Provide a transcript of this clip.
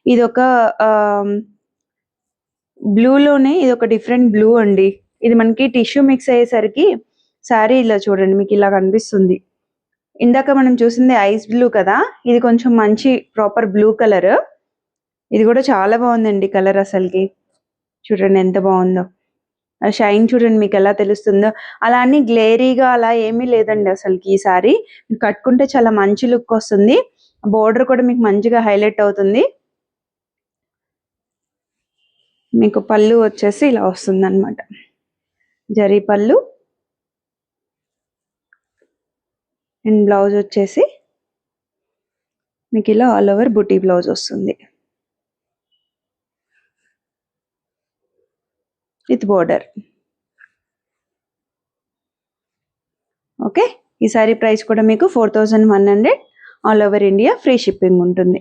ఇది ఒక బ్లూలోనే ఇది ఒక డిఫరెంట్ బ్లూ అండి. ఇది మనకి టిష్యూ మిక్స్ అయ్యేసరికి శారీ ఇలా చూడండి మీకు ఇలా కనిపిస్తుంది. ఇందాక మనం చూసింది ఐస్ బ్లూ కదా, ఇది కొంచెం మంచి ప్రాపర్ బ్లూ కలర్. ఇది కూడా చాలా బాగుందండి కలర్, అసలుకి చూడండి ఎంత బాగుందో. షైన్ చూడండి మీకు ఎలా తెలుస్తుందో. అలా అని గ్లేరీగా అలా ఏమీ లేదండి అసలుకి. ఈ సారీ కట్టుకుంటే చాలా మంచి లుక్ వస్తుంది. బోర్డర్ కూడా మీకు మంచిగా హైలైట్ అవుతుంది. మీకు పళ్ళు వచ్చేసి ఇలా వస్తుంది అనమాట, జరీ పళ్ళు. అండ్ బ్లౌజ్ వచ్చేసి మీకు ఇలా ఆల్ ఓవర్ బుటీ బ్లౌజ్ వస్తుంది విత్ బోర్డర్. ఓకే, ఈ సారీ ప్రైస్ కూడా మీకు 4100 all over India, free shipping ఉంటుంది.